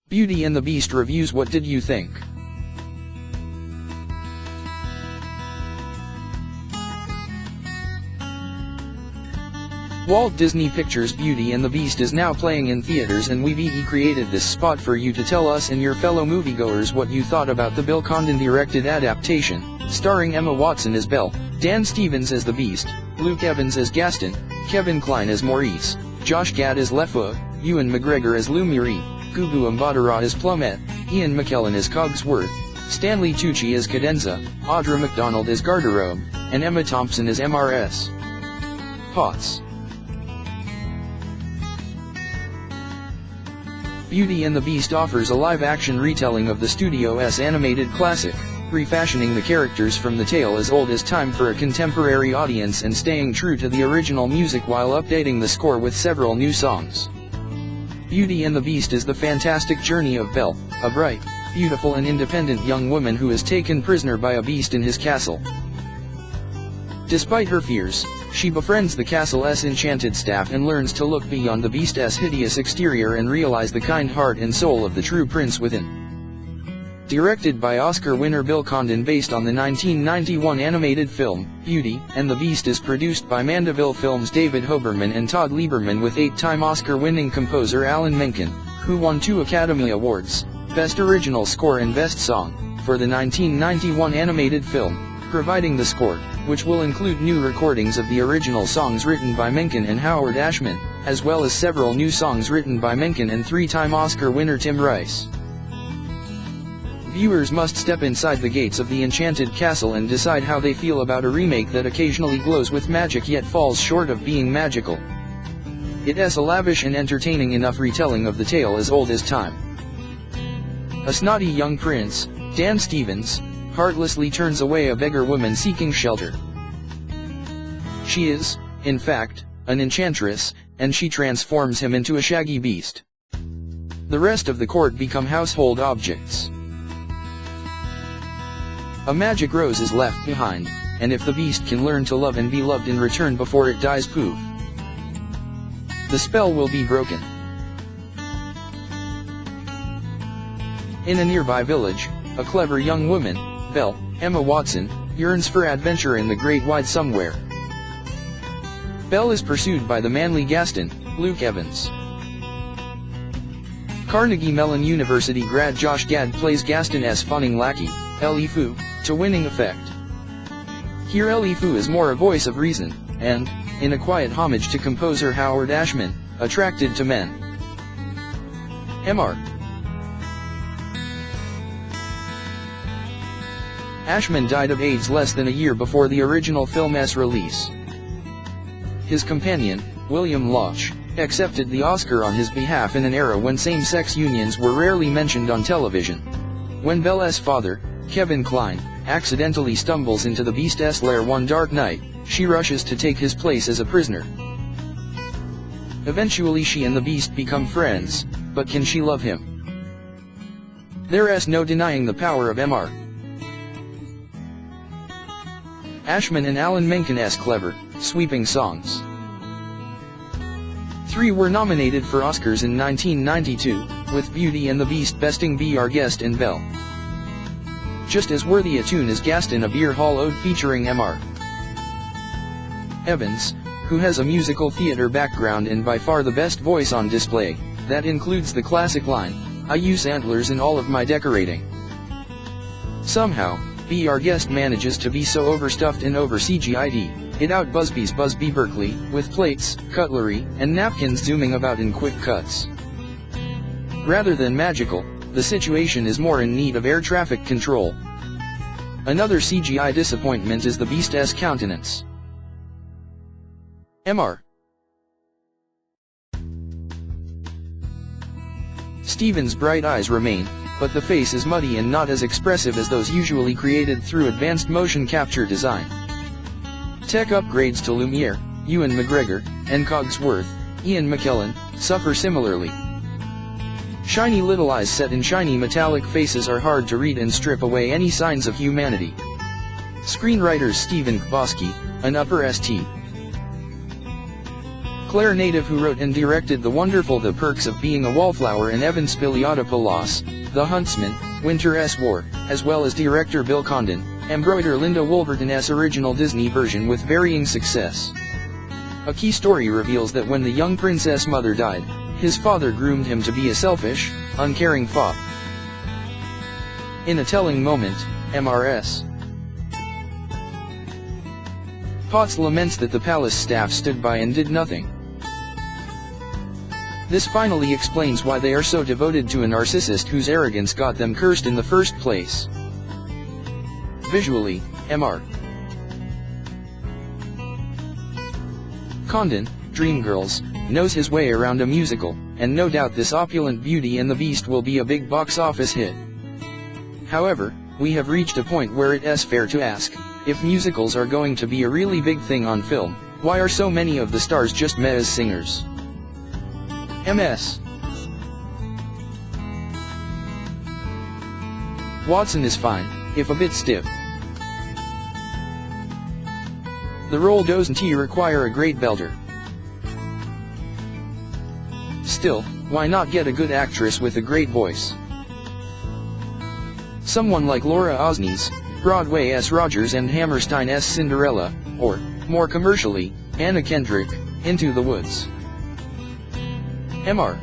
Beauty and the Beast reviews. What did you think? Walt Disney Pictures' Beauty and the Beast is now playing in theaters, and we've created this spot for you to tell us and your fellow moviegoers what you thought about the Bill Condon directed adaptation, starring Emma Watson as Belle, Dan Stevens as the Beast, Luke Evans as Gaston, Kevin Kline as Maurice, Josh Gad as LeFou, Ewan McGregor as Lumiri, Gugu Mbatha as Plumette, Ian McKellen as Cogsworth, Stanley Tucci as Cadenza, Audra McDonald as Garderobe, and Emma Thompson as MRS. Potts. Beauty and the Beast offers a live-action retelling of the studio's animated classic, refashioning the characters from the tale as old as time for a contemporary audience and staying true to the original music while updating the score with several new songs. Beauty and the Beast is the fantastic journey of Belle, a bright, beautiful and independent young woman who is taken prisoner by a beast in his castle. Despite her fears, she befriends the castle's enchanted staff and learns to look beyond the beast's hideous exterior and realize the kind heart and soul of the true prince within. Directed by Oscar winner Bill Condon, based on the 1991 animated film, Beauty and the Beast is produced by Mandeville Films' David Hoberman and Todd Lieberman, with 8-time Oscar-winning composer Alan Menken, who won 2 Academy Awards, Best Original Score and Best Song, for the 1991 animated film, providing the score, which will include new recordings of the original songs written by Menken and Howard Ashman, as well as several new songs written by Menken and 3-time Oscar winner Tim Rice. Viewers must step inside the gates of the enchanted castle and decide how they feel about a remake that occasionally glows with magic yet falls short of being magical. It's a lavish and entertaining enough retelling of the tale as old as time. A snotty young prince, Dan Stevens, heartlessly turns away a beggar woman seeking shelter. She is, in fact, an enchantress, and she transforms him into a shaggy beast. The rest of the court become household objects. A magic rose is left behind, and if the beast can learn to love and be loved in return before it dies, poof, the spell will be broken. In a nearby village, a clever young woman, Belle, Emma Watson, yearns for adventure in the great wide somewhere. Belle is pursued by the manly Gaston, Luke Evans. Carnegie Mellon University grad Josh Gad plays Gaston's fawning lackey, LeFou, to winning effect. Here LeFou is more a voice of reason, and, in a quiet homage to composer Howard Ashman, attracted to men. Mr. Ashman died of AIDS less than a year before the original film's release. His companion, William Loch, accepted the Oscar on his behalf in an era when same-sex unions were rarely mentioned on television. When Belle's father, Kevin Kline, accidentally stumbles into the Beast's lair one dark night, she rushes to take his place as a prisoner. Eventually she and the Beast become friends, but can she love him? There's no denying the power of Mr. Ashman and Alan Menken's clever, sweeping songs. 3 were nominated for Oscars in 1992, with Beauty and the Beast besting Be Our Guest and Belle. Just as worthy a tune as Gaston, a beer hall ode featuring Mr. Evans, who has a musical theater background and by far the best voice on display, that includes the classic line, "I use antlers in all of my decorating." Somehow, Be Our Guest manages to be so overstuffed and over-CGI'd, it out-Busby's Busby Berkeley, with plates, cutlery, and napkins zooming about in quick cuts. Rather than magical, the situation is more in need of air traffic control. Another CGI disappointment is the Beast's countenance. Mr. Stevens' bright eyes remain, but the face is muddy and not as expressive as those usually created through advanced motion capture design. Tech upgrades to Lumiere, Ewan McGregor, and Cogsworth, Ian McKellen, suffer similarly. Shiny little eyes set in shiny metallic faces are hard to read and strip away any signs of humanity. Screenwriters Stephen Chbosky, an upper St. Claire Native, who wrote and directed the wonderful The Perks of Being a Wallflower, and Evan Spiliotopoulos, The Huntsman, Winter S. War, as well as director Bill Condon, embroider Linda Wolverton's original Disney version with varying success. A key story reveals that when the young princess' mother died, his father groomed him to be a selfish, uncaring fop. In a telling moment, Mrs. Potts laments that the palace staff stood by and did nothing. This finally explains why they are so devoted to a narcissist whose arrogance got them cursed in the first place. Visually, Mr. Condon, Dreamgirls, knows his way around a musical, and no doubt this opulent Beauty and the Beast will be a big box office hit. However, we have reached a point where it's fair to ask, if musicals are going to be a really big thing on film, why are so many of the stars just meh as singers? Ms. Watson is fine, if a bit stiff. The role doesn't require a great belter. Still, why not get a good actress with a great voice? Someone like Laura Osnes, Broadway's Rodgers and Hammerstein's Cinderella, or, more commercially, Anna Kendrick, Into the Woods. Mr.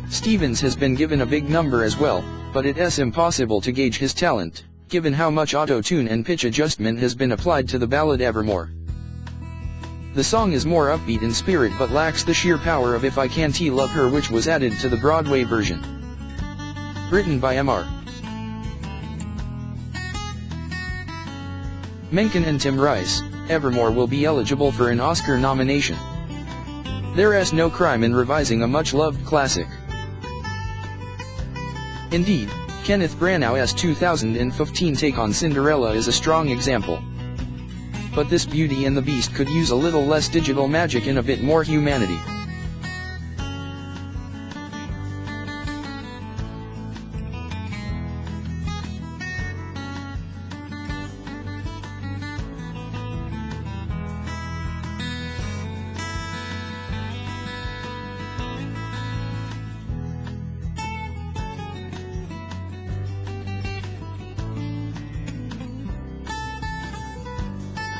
Stevens has been given a big number as well, but it's impossible to gauge his talent, given how much auto-tune and pitch adjustment has been applied to the ballad Evermore. The song is more upbeat in spirit but lacks the sheer power of If I Can't Love Her, which was added to the Broadway version. Written by Mr. Menken and Tim Rice, Evermore will be eligible for an Oscar nomination. There's no crime in revising a much-loved classic. Indeed, Kenneth Branagh's 2015 take on Cinderella is a strong example. But this Beauty and the Beast could use a little less digital magic and a bit more humanity.